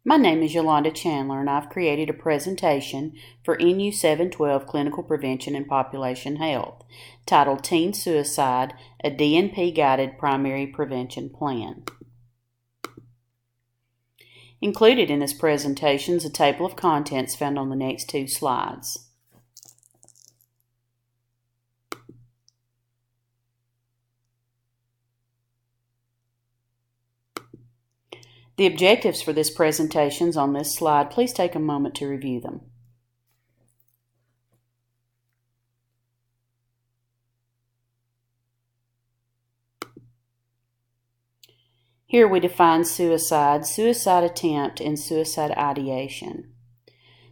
My name is Yolanda Chandler, and I've created a presentation for NU 712 Clinical Prevention and Population Health titled Teen Suicide, a DNP-Guided Primary Prevention Plan. Included in this presentation is a table of contents found on the next two slides. The objectives for this presentation is on this slide. Please take a moment to review them. Here we define suicide, suicide attempt, and suicide ideation.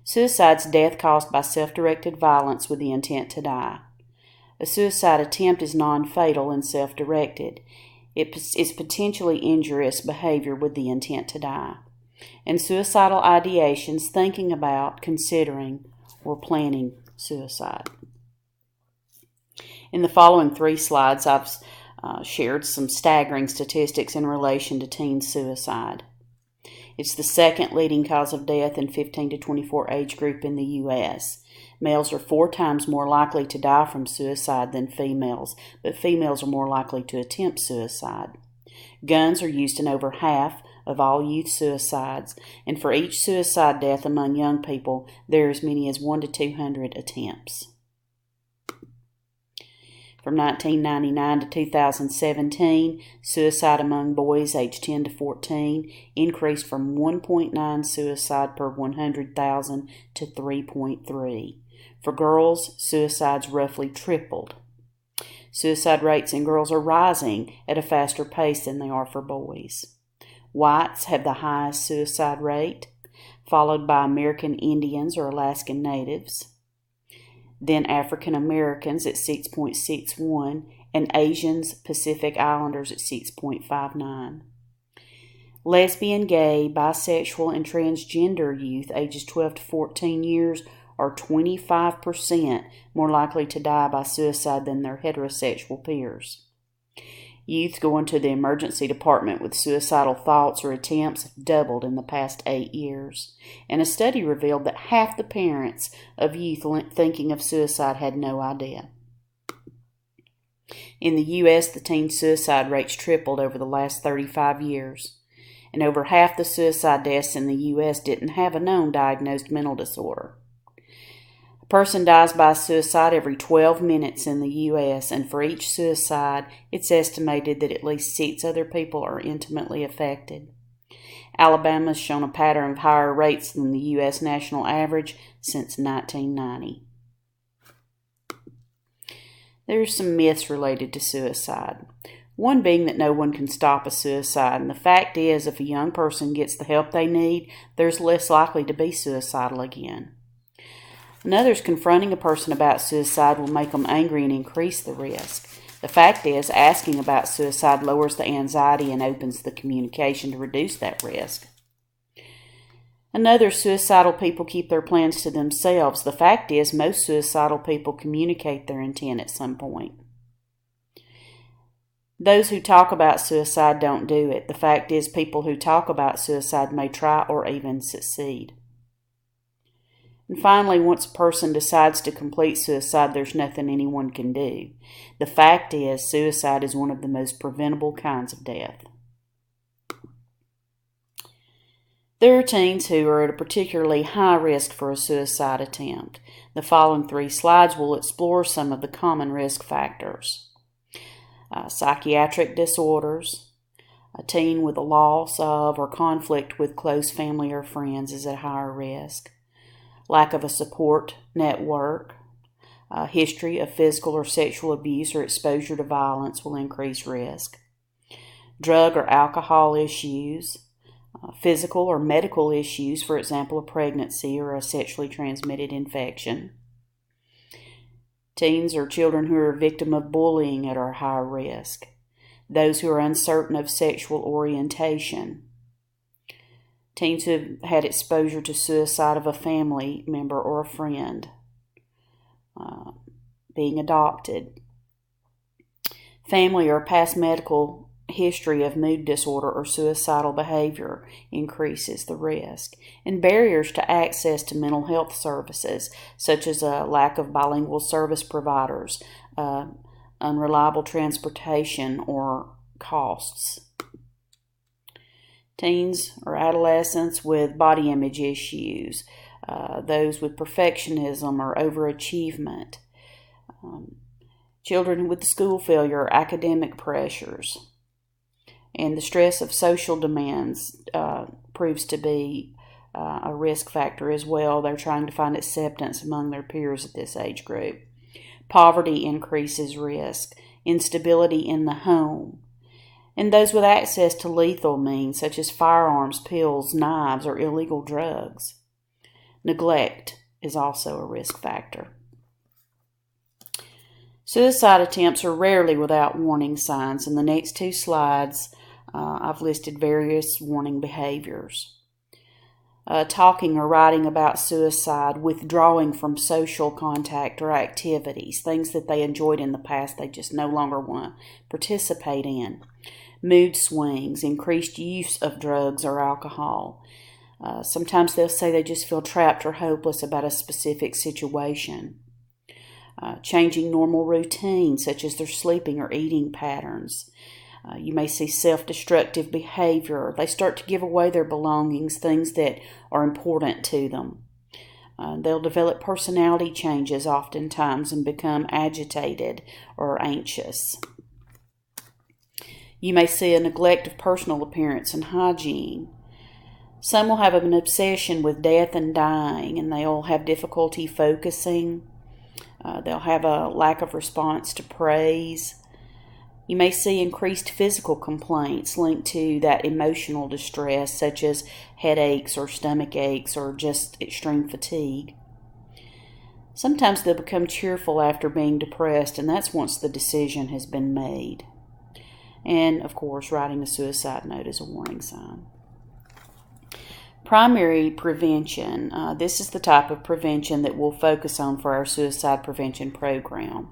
Suicide is death caused by self-directed violence with the intent to die. A suicide attempt is non-fatal and self-directed. It is potentially injurious behavior with the intent to die. And suicidal ideations, thinking about, considering, or planning suicide. In the following three slides, I've shared some staggering statistics in relation to teen suicide. It's the second leading cause of death in 15 to 24 age group in the U.S. Males are 4 times more likely to die from suicide than females, but females are more likely to attempt suicide. Guns are used in over half of all youth suicides, and for each suicide death among young people, there are as many as 1 to 200 attempts. From 1999 to 2017, suicide among boys aged 10 to 14 increased from 1.9 suicide per 100,000 to 3.3. For girls, suicides roughly tripled. Suicide rates in girls are rising at a faster pace than they are for boys. Whites have the highest suicide rate, followed by American Indians or Alaskan Natives, then African Americans at 6.61, and Asians, Pacific Islanders at 6.59. Lesbian, gay, bisexual, and transgender youth ages 12 to 14 years are 25% more likely to die by suicide than their heterosexual peers. Youth going to the emergency department with suicidal thoughts or attempts doubled in the past 8 years, and a study revealed that half the parents of youth thinking of suicide had no idea. In the U.S., the teen suicide rates tripled over the last 35 years, and over half the suicide deaths in the U.S. didn't have a known diagnosed mental disorder. A person dies by suicide every 12 minutes in the U.S., and for each suicide, it's estimated that at least 6 other people are intimately affected. Alabama has shown a pattern of higher rates than the U.S. national average since 1990. There are some myths related to suicide. One being that no one can stop a suicide, and the fact is, if a young person gets the help they need, they're less likely to be suicidal again. Another is confronting a person about suicide will make them angry and increase the risk. The fact is, asking about suicide lowers the anxiety and opens the communication to reduce that risk. Another, suicidal people keep their plans to themselves. The fact is, most suicidal people communicate their intent at some point. Those who talk about suicide don't do it. The fact is, people who talk about suicide may try or even succeed. And finally, once a person decides to complete suicide, there's nothing anyone can do. The fact is, suicide is one of the most preventable kinds of death. There are teens who are at a particularly high risk for a suicide attempt. The following 3 slides will explore some of the common risk factors. Psychiatric disorders. A teen with a loss of or conflict with close family or friends is at higher risk. Lack of a support network, history of physical or sexual abuse or exposure to violence will increase risk. Drug or alcohol issues, physical or medical issues, for example, a pregnancy or a sexually transmitted infection. Teens or children who are a victim of bullying at a higher risk. Those who are uncertain of sexual orientation. Teens who have had exposure to suicide of a family member or a friend. Being adopted. Family or past medical history of mood disorder or suicidal behavior increases the risk. And barriers to access to mental health services, such as a lack of bilingual service providers, unreliable transportation, or costs. Teens or adolescents with body image issues, those with perfectionism or overachievement, children with school failure or academic pressures. And the stress of social demands proves to be a risk factor as well. They're trying to find acceptance among their peers at this age group. Poverty increases risk. Instability in the home. And those with access to lethal means such as firearms, pills, knives, or illegal drugs. Neglect is also a risk factor. Suicide attempts are rarely without warning signs. In the next two slides, I've listed various warning behaviors. Talking or writing about suicide, withdrawing from social contact or activities, things that they enjoyed in the past they just no longer want to participate in. Mood swings, increased use of drugs or alcohol. Sometimes they'll say they just feel trapped or hopeless about a specific situation. Changing normal routines, such as their sleeping or eating patterns. You may see self-destructive behavior. They start to give away their belongings, things that are important to them. They'll develop personality changes oftentimes and become agitated or anxious. You may see a neglect of personal appearance and hygiene. Some will have an obsession with death and dying, and they'll have difficulty focusing. They'll have a lack of response to praise. You may see increased physical complaints linked to that emotional distress, such as headaches or stomach aches or just extreme fatigue. Sometimes they'll become cheerful after being depressed, and that's once the decision has been made. And, of course, writing a suicide note is a warning sign. Primary prevention. This is the type of prevention that we'll focus on for our suicide prevention program.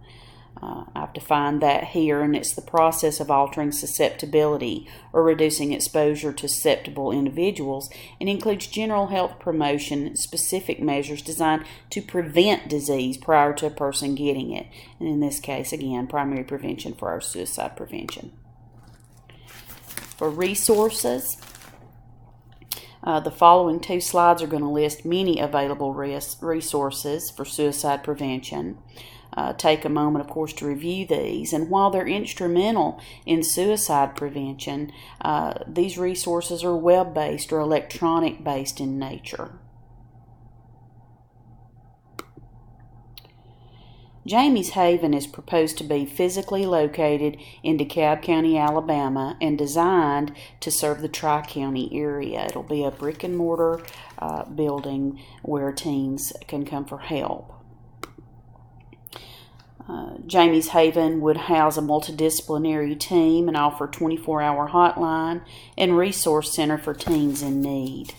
I've defined that here, and it's the process of altering susceptibility or reducing exposure to susceptible individuals, and includes general health promotion and specific measures designed to prevent disease prior to a person getting it. And in this case, again, primary prevention for our suicide prevention. For resources, the following two slides are going to list many available resources for suicide prevention. Take a moment, of course, to review these. And while they're instrumental in suicide prevention, these resources are web-based or electronic-based in nature. Jamie's Haven is proposed to be physically located in DeKalb County, Alabama, and designed to serve the Tri-County area. It'll be a brick-and-mortar building where teens can come for help. Jamie's Haven would house a multidisciplinary team and offer a 24-hour hotline and resource center for teens in need.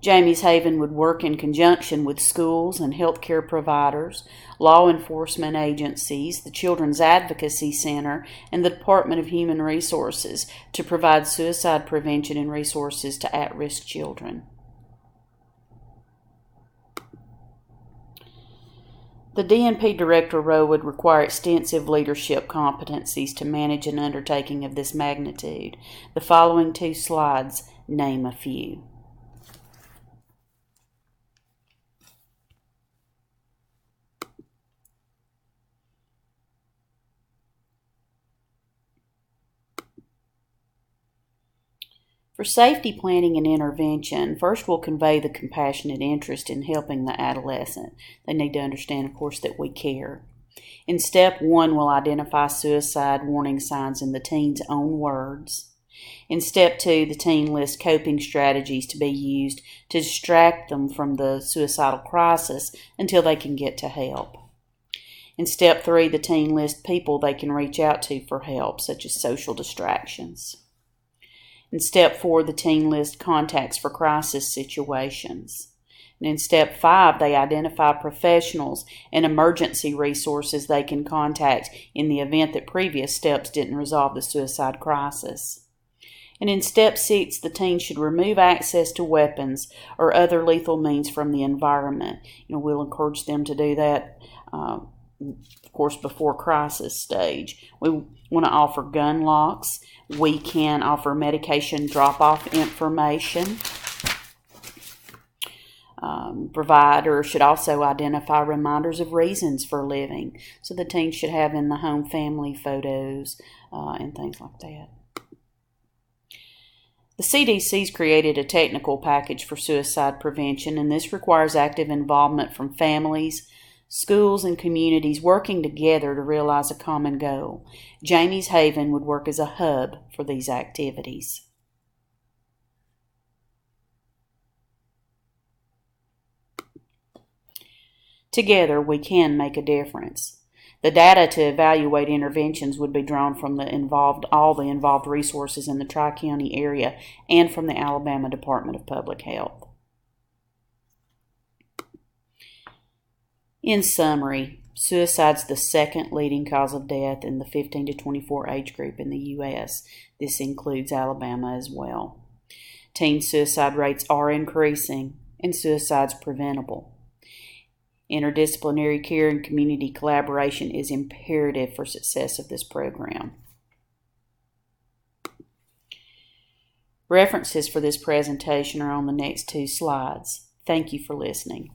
Jamie's Haven would work in conjunction with schools and healthcare providers, law enforcement agencies, the Children's Advocacy Center, and the Department of Human Resources to provide suicide prevention and resources to at-risk children. The DNP director role would require extensive leadership competencies to manage an undertaking of this magnitude. The following two slides name a few. For safety planning and intervention, first we'll convey the compassionate interest in helping the adolescent. They need to understand, of course, that we care. In step one, we'll identify suicide warning signs in the teen's own words. In step two, the teen lists coping strategies to be used to distract them from the suicidal crisis until they can get to help. In step three, the teen lists people they can reach out to for help, such as social distractions. In step four, the teen lists contacts for crisis situations. And in step 5, they identify professionals and emergency resources they can contact in the event that previous steps didn't resolve the suicide crisis. And in step 6, the teen should remove access to weapons or other lethal means from the environment. We'll encourage them to do that, of course, before crisis stage. We want to offer gun locks. We can offer medication drop-off information. Provider should also identify reminders of reasons for living. So the teen should have in the home family photos and things like that. The CDC's created a technical package for suicide prevention, and this requires active involvement from families, schools, and communities working together to realize a common goal. Jamie's Haven would work as a hub for these activities. Together, we can make a difference. The data to evaluate interventions would be drawn from all the involved resources in the Tri-County area and from the Alabama Department of Public Health. In summary, suicide is the second leading cause of death in the 15 to 24 age group in the U.S. This includes Alabama as well. Teen suicide rates are increasing, and suicide is preventable. Interdisciplinary care and community collaboration is imperative for success of this program. References for this presentation are on the next 2 slides. Thank you for listening.